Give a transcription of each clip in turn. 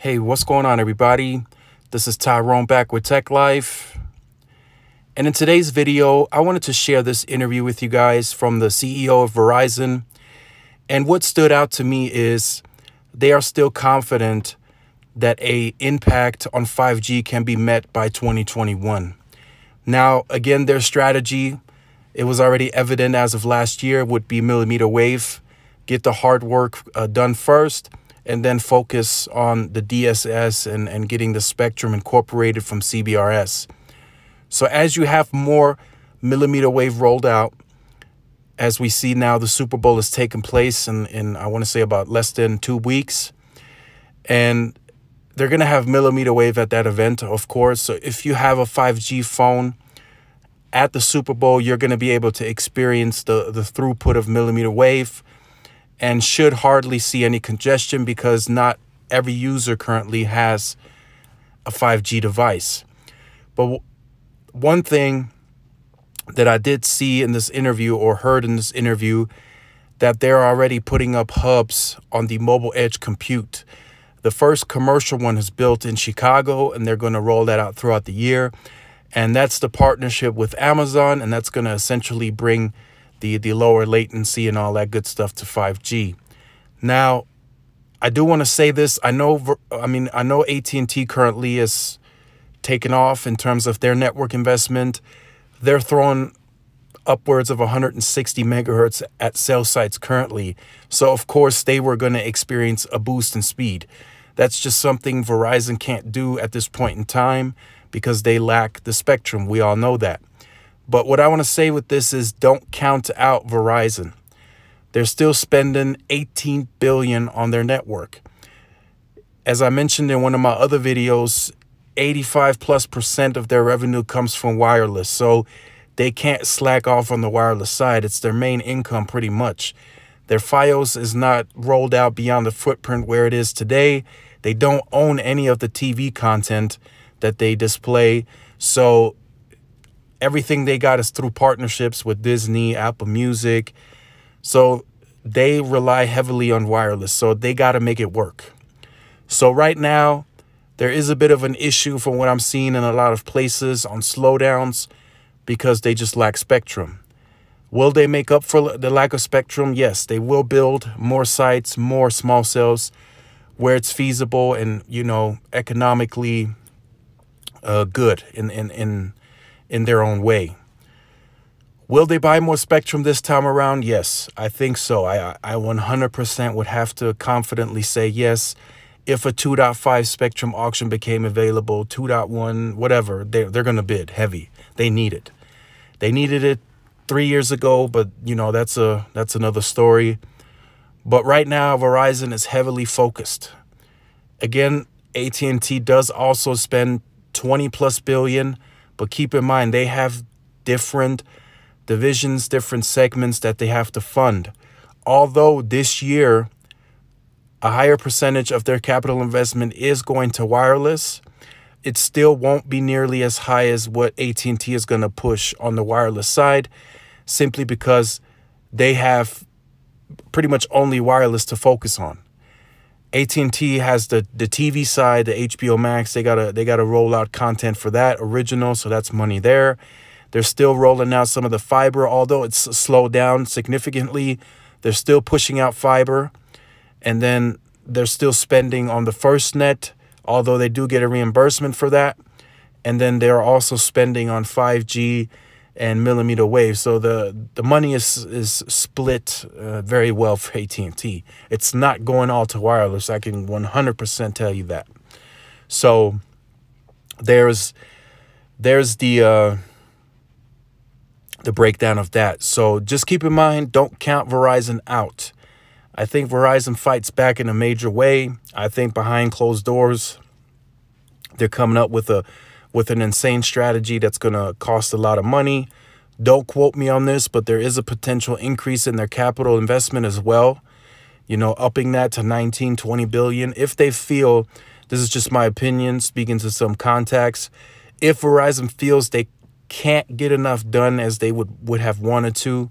Hey, what's going on, everybody? This is Tyrone back with Tech Life. And in today's video, I wanted to share this interview with you guys from the CEO of Verizon. And what stood out to me is they are still confident that an impact on 5G can be met by 2021. Now, again, their strategy, it was already evident as of last year, would be millimeter wave, get the hard work done first, and then focus on the DSS and getting the spectrum incorporated from CBRS. So as you have more millimeter wave rolled out, as we see now, the Super Bowl has taken place in I want to say about less than 2 weeks. And they're going to have millimeter wave at that event, of course. So if you have a 5G phone at the Super Bowl, you're going to be able to experience the throughput of millimeter wave and should hardly see any congestion because not every user currently has a 5G device. But one thing that I did see in this interview or heard in this interview, that they're already putting up hubs on the mobile edge compute. The first commercial one is built in Chicago, and they're going to roll that out throughout the year. And that's the partnership with Amazon, and that's going to essentially bring the lower latency and all that good stuff to 5G. Now, I do want to say this. I know AT&T currently is taken off in terms of their network investment. They're throwing upwards of 160 megahertz at cell sites currently. So, of course, they were going to experience a boost in speed. That's just something Verizon can't do at this point in time because they lack the spectrum. We all know that. But what I want to say with this is don't count out Verizon. They're still spending $18 billion on their network. As I mentioned in one of my other videos, 85+% of their revenue comes from wireless. So they can't slack off on the wireless side. It's their main income pretty much. Their Fios is not rolled out beyond the footprint where it is today. They don't own any of the TV content that they display. So everything they got is through partnerships with Disney, Apple Music. So they rely heavily on wireless. So they got to make it work. So right now, there is a bit of an issue from what I'm seeing in a lot of places on slowdowns because they just lack spectrum. Will they make up for the lack of spectrum? Yes, they will build more sites, more small cells where it's feasible and, economically good in their own way. Will they buy more spectrum this time around? Yes, I think so. I 100% would have to confidently say yes. If a 2.5 spectrum auction became available, 2.1, whatever, they're going to bid heavy. They need it. They needed it 3 years ago, but, that's another story. But right now, Verizon is heavily focused. Again, AT&T does also spend $20+ billion, but keep in mind, they have different divisions, different segments that they have to fund. Although this year, a higher percentage of their capital investment is going to wireless, it still won't be nearly as high as what AT&T is going to push on the wireless side, simply because they have pretty much only wireless to focus on. AT&T has the TV side, the HBO Max. They gotta roll out content for that original, so that's money there. They're still rolling out some of the fiber, although it's slowed down significantly. They're still pushing out fiber. And then they're still spending on the FirstNet, although they do get a reimbursement for that. And then they're also spending on 5G and millimeter wave. So the money is split very well for AT&T. It's not going all to wireless. I can 100% tell you that. So there's the breakdown of that. So just keep in mind, don't count Verizon out. I think Verizon fights back in a major way. I think behind closed doors, they're coming up with an insane strategy that's going to cost a lot of money. Don't quote me on this, but there is a potential increase in their capital investment as well. Upping that to 19, 20 billion. If they feel, this is just my opinion, speaking to some contacts, if Verizon feels they can't get enough done as they would have wanted to,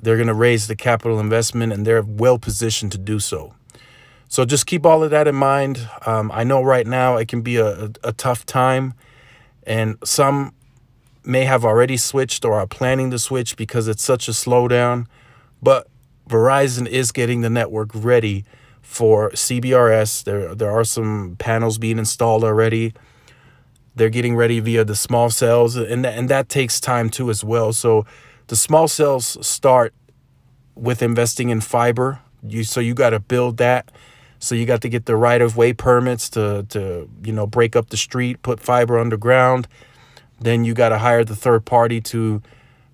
they're going to raise the capital investment, and they're well positioned to do so. So just keep all of that in mind. I know right now it can be a tough time, and some may have already switched or are planning to switch because it's such a slowdown. But Verizon is getting the network ready for CBRS. There are some panels being installed already. They're getting ready via the small cells, and that takes time too as well. So the small cells start with investing in fiber. So you got to build that. So you got to get the right-of-way permits to break up the street, put fiber underground. Then you got to hire the third party to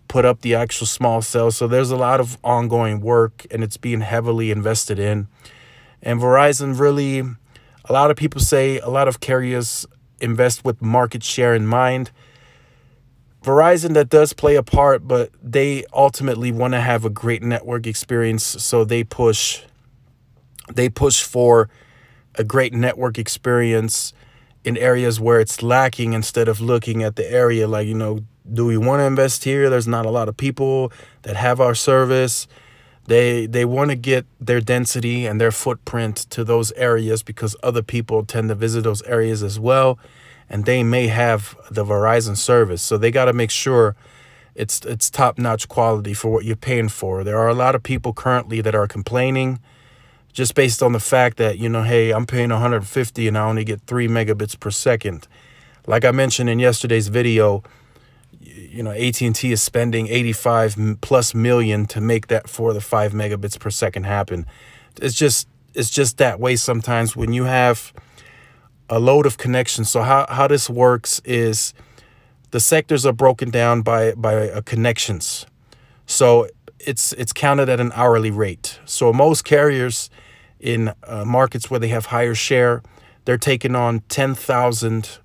put up the actual small cells. So there's a lot of ongoing work, and it's being heavily invested in. And Verizon really, a lot of people say, a lot of carriers invest with market share in mind. Verizon, that does play a part, but they ultimately want to have a great network experience. So they push for a great network experience in areas where it's lacking, instead of looking at the area like, do we want to invest here? There's not a lot of people that have our service. They want to get their density and their footprint to those areas because other people tend to visit those areas as well, and they may have the Verizon service. So they got to make sure it's top-notch quality for what you're paying for. There are a lot of people currently that are complaining just based on the fact that, hey, I'm paying 150 and I only get 3 megabits per second. Like I mentioned in yesterday's video, AT&T is spending 85+ million to make that for the 5 megabits per second happen. It's just that way sometimes when you have a load of connections. So how this works is the sectors are broken down by connections. So it's counted at an hourly rate. So most carriers in markets where they have higher share, they're taking on 10,000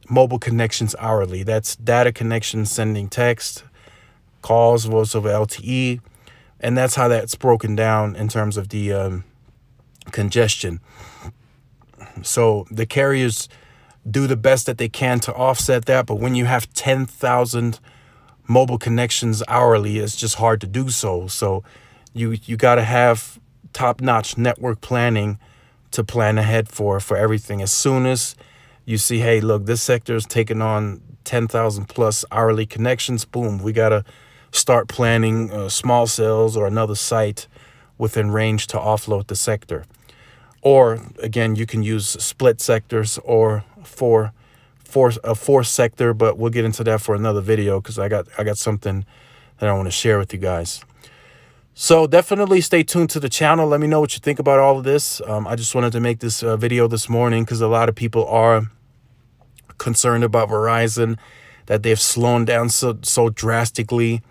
mobile connections hourly. That's data connections, sending text, calls, voice over LTE, and that's how that's broken down in terms of the congestion. So the carriers do the best that they can to offset that, but when you have 10,000 mobile connections hourly, it's just hard to do so. So you got to have top-notch network planning to plan ahead for everything. As soon as you see, hey, look, this sector is taking on 10,000 plus hourly connections, boom, we got to start planning small cells or another site within range to offload the sector. Or again, you can use split sectors or a fourth sector, but we'll get into that for another video because I got something that I want to share with you guys. So definitely stay tuned to the channel. Let me know what you think about all of this. I just wanted to make this video this morning because a lot of people are concerned about Verizon, that they've slowed down so drastically.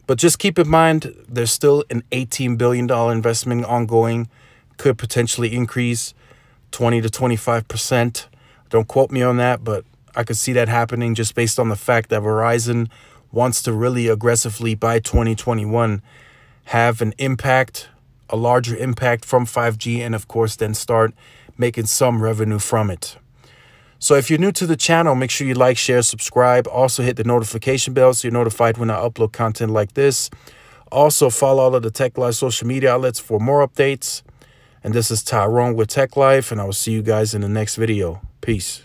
But just keep in mind, there's still an $18 billion investment ongoing, could potentially increase 20 to 25%. Don't quote me on that, but I could see that happening just based on the fact that Verizon wants to really aggressively, by 2021, have an impact, a larger impact from 5G, and of course then start making some revenue from it. So if you're new to the channel, make sure you like, share, subscribe. Also hit the notification bell so you're notified when I upload content like this. Also follow all of the Tech Life social media outlets for more updates. And this is Tyrone with Tech Life, and I will see you guys in the next video. Peace.